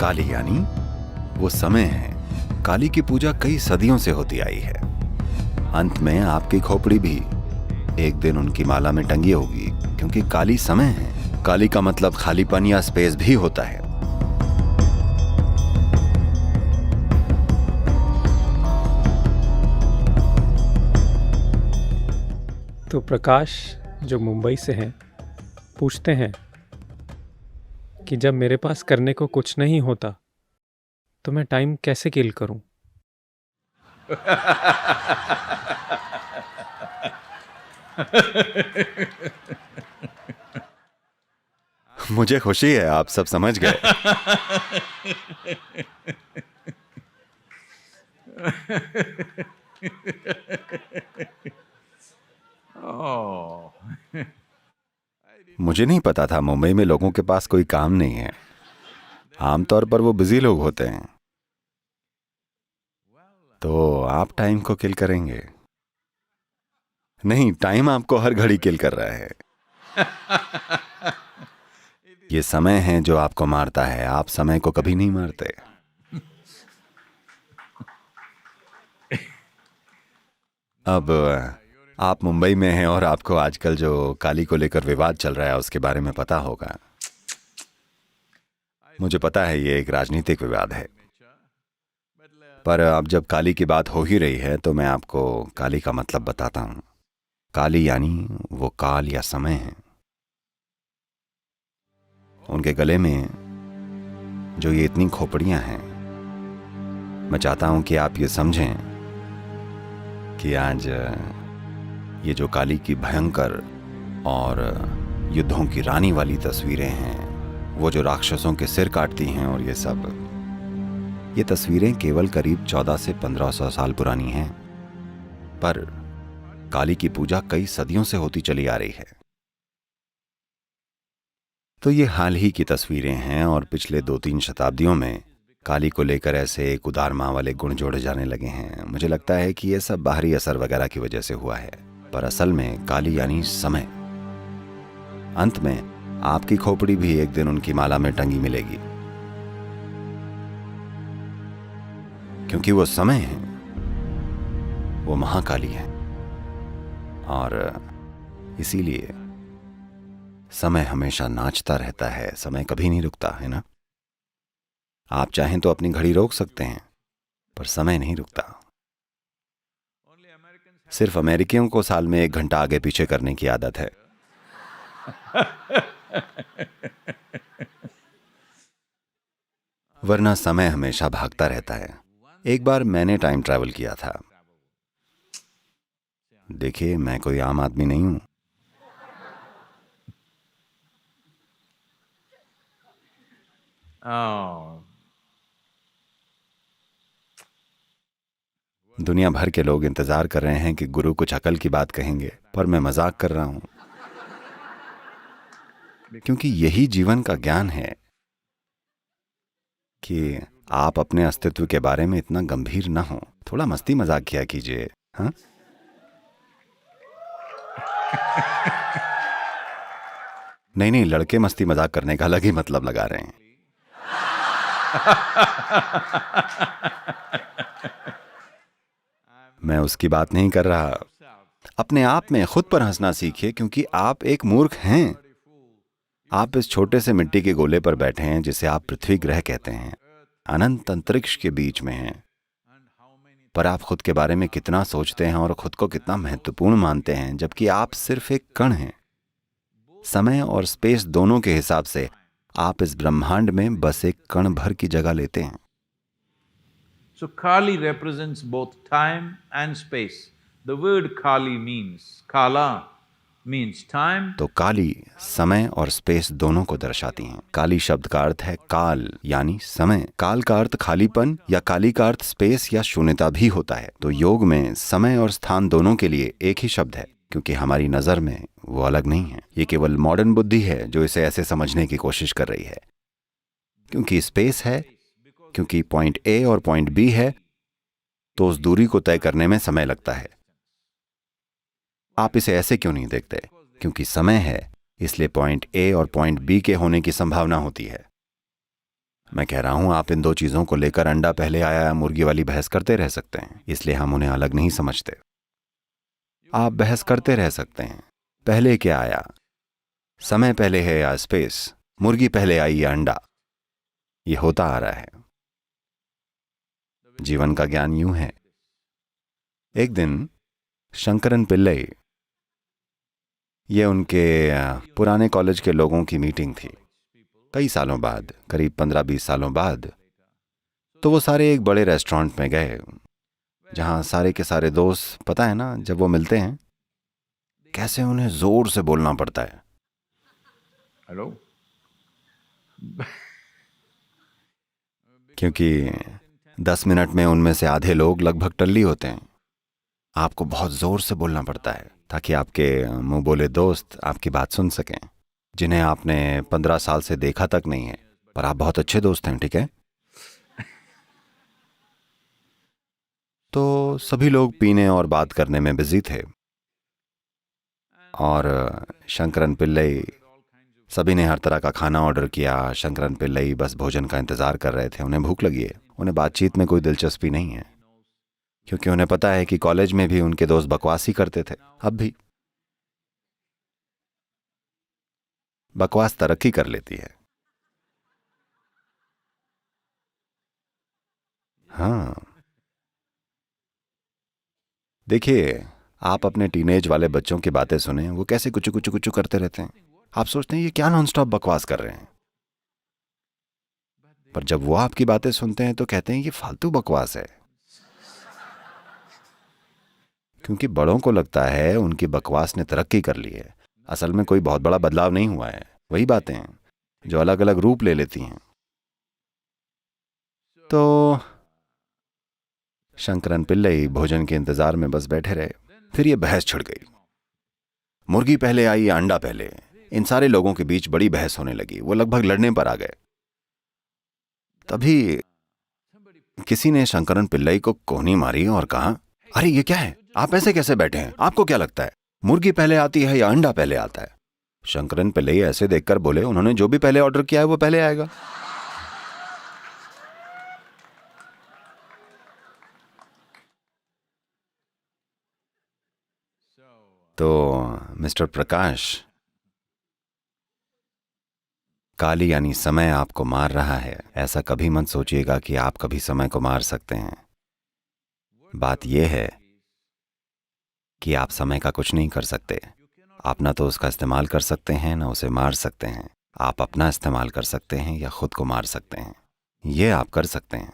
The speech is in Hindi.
काली यानी वो समय है। काली की पूजा कई सदियों से होती आई है। अंत में आपकी खोपड़ी भी एक दिन उनकी माला में टंगी होगी, क्योंकि काली समय है। काली का मतलब खालीपन या स्पेस भी होता है। तो प्रकाश जो मुंबई से हैं पूछते हैं कि जब मेरे पास करने को कुछ नहीं होता तो मैं टाइम कैसे किल करूं। मुझे खुशी है आप सब समझ गए। मुझे नहीं पता था मुंबई में लोगों के पास कोई काम नहीं है। आमतौर पर वो बिजी लोग होते हैं। तो आप टाइम को किल करेंगे? नहीं, टाइम आपको हर घड़ी किल कर रहा है। ये समय है जो आपको मारता है, आप समय को कभी नहीं मारते। अब आप मुंबई में हैं और आपको आजकल जो काली को लेकर विवाद चल रहा है उसके बारे में पता होगा। मुझे पता है ये एक राजनीतिक विवाद है, पर अब जब काली की बात हो ही रही है तो मैं आपको काली का मतलब बताता हूं। काली यानी वो काल या समय है। उनके गले में जो ये इतनी खोपड़ियां हैं, मैं चाहता हूं कि आप ये समझें कि आज ये जो काली की भयंकर और युद्धों की रानी वाली तस्वीरें हैं, वो जो राक्षसों के सिर काटती हैं और ये सब, ये तस्वीरें केवल करीब 1400 से 1500 साल पुरानी हैं, पर काली की पूजा कई सदियों से होती चली आ रही है। तो ये हाल ही की तस्वीरें हैं और पिछले 2-3 शताब्दियों में काली को लेकर ऐसे एक उदार माँ वाले गुण जोड़े जाने लगे हैं। मुझे लगता है कि ये सब बाहरी असर वगैरह की वजह से हुआ है, पर असल में काली यानी समय। अंत में आपकी खोपड़ी भी एक दिन उनकी माला में टंगी मिलेगी, क्योंकि वो समय है, वो महाकाली है। और इसीलिए समय हमेशा नाचता रहता है। समय कभी नहीं रुकता, है ना? आप चाहें तो अपनी घड़ी रोक सकते हैं, पर समय नहीं रुकता। सिर्फ अमेरिकियों को साल में 1 घंटा आगे पीछे करने की आदत है। वरना समय हमेशा भागता रहता है। एक बार मैंने टाइम ट्रैवल किया था। देखिए, मैं कोई आम आदमी नहीं हूं। दुनिया भर के लोग इंतजार कर रहे हैं कि गुरु कुछ अकल की बात कहेंगे, पर मैं मजाक कर रहा हूं, क्योंकि यही जीवन का ज्ञान है कि आप अपने अस्तित्व के बारे में इतना गंभीर न हो। थोड़ा मस्ती मजाक किया कीजिए, हाँ? नहीं नहीं, लड़के मस्ती मजाक करने का अलग ही मतलब लगा रहे हैं। मैं उसकी बात नहीं कर रहा। अपने आप में खुद पर हंसना सीखिए, क्योंकि आप एक मूर्ख हैं। आप इस छोटे से मिट्टी के गोले पर बैठे हैं जिसे आप पृथ्वी ग्रह कहते हैं, अनंत अंतरिक्ष के बीच में हैं। पर आप खुद के बारे में कितना सोचते हैं और खुद को कितना महत्वपूर्ण मानते हैं, जबकि आप सिर्फ एक कण हैं। समय और स्पेस दोनों के हिसाब से आप इस ब्रह्मांड में बस एक कण भर की जगह लेते हैं। So Kali represents both time and space. The word Kali means, Kala means time. तो काली समय और स्पेस दोनों को दर्शाती हैं। काली शब्द का अर्थ है काल यानी समय। काल का अर्थ खालीपन या काली का अर्थ स्पेस या शून्यता भी होता है। तो योग में समय और स्थान दोनों के लिए एक ही शब्द है, क्योंकि हमारी नजर में वो अलग नहीं है। ये केवल मॉडर्न बुद्धि है जो इसे ऐसे समझने की कोशिश कर रही है। क्योंकि स्पेस है, क्योंकि पॉइंट ए और पॉइंट बी है, तो उस दूरी को तय करने में समय लगता है। आप इसे ऐसे क्यों नहीं देखते? क्योंकि समय है, इसलिए पॉइंट ए और पॉइंट बी के होने की संभावना होती है। मैं कह रहा हूं आप इन दो चीजों को लेकर अंडा पहले आया या मुर्गी वाली बहस करते रह सकते हैं, इसलिए हम उन्हें अलग नहीं समझते। आप बहस करते रह सकते हैं, पहले क्या आया, समय पहले है या स्पेस, मुर्गी पहले आई या अंडा। ये होता आ रहा है। जीवन का ज्ञान यूं है। एक दिन शंकरन पिल्लई, ये उनके पुराने कॉलेज के लोगों की मीटिंग थी, कई सालों बाद, करीब 15-20 सालों बाद। तो वो सारे एक बड़े रेस्टोरेंट में गए जहां सारे के सारे दोस्त, पता है ना, जब वो मिलते हैं कैसे उन्हें जोर से बोलना पड़ता है। हेलो। क्योंकि 10 मिनट में उनमें से आधे लोग लगभग टल्ली होते हैं। आपको बहुत जोर से बोलना पड़ता है ताकि आपके मुंह बोले दोस्त आपकी बात सुन सकें, जिन्हें आपने 15 साल से देखा तक नहीं है, पर आप बहुत अच्छे दोस्त हैं, ठीक है। तो सभी लोग पीने और बात करने में बिजी थे और शंकरन पिल्लई, सभी ने हर तरह का खाना ऑर्डर किया। शंकरन पिल्लई बस भोजन का इंतजार कर रहे थे। उन्हें भूख लगी है, उन्हें बातचीत में कोई दिलचस्पी नहीं है, क्योंकि उन्हें पता है कि कॉलेज में भी उनके दोस्त बकवास ही करते थे। अब भी बकवास तरक्की कर लेती है। हाँ, देखिए, आप अपने टीनेज वाले बच्चों की बातें सुने, वो कैसे कुचू कुचू कुचू करते रहते हैं। आप सोचते हैं ये क्या नॉनस्टॉप बकवास कर रहे हैं, पर जब वो आपकी बातें सुनते हैं तो कहते हैं ये फालतू बकवास है। क्योंकि बड़ों को लगता है उनकी बकवास ने तरक्की कर ली है। असल में कोई बहुत बड़ा बदलाव नहीं हुआ है, वही बातें हैं जो अलग अलग रूप ले लेती हैं। तो शंकरन पिल्लई भोजन के इंतजार में बस बैठे रहे। फिर ये बहस छिड़ गई, मुर्गी पहले आई या अंडा पहले। इन सारे लोगों के बीच बड़ी बहस होने लगी, वो लगभग लड़ने पर आ गए। तभी किसी ने शंकरन पिल्लई को कोहनी मारी और कहा, अरे ये क्या है, आप ऐसे कैसे बैठे हैं, आपको क्या लगता है मुर्गी पहले आती है या अंडा पहले आता है। शंकरन पिल्लई ऐसे देखकर बोले, उन्होंने जो भी पहले ऑर्डर किया है वो पहले आएगा। तो मिस्टर प्रकाश, काली यानी समय आपको मार रहा है, ऐसा कभी मत सोचिएगा कि आप कभी समय को मार सकते हैं। बात यह है कि आप समय का कुछ नहीं कर सकते। आप ना तो उसका इस्तेमाल कर सकते हैं, ना उसे मार सकते हैं। आप अपना इस्तेमाल कर सकते हैं या खुद को मार सकते हैं, ये आप कर सकते हैं।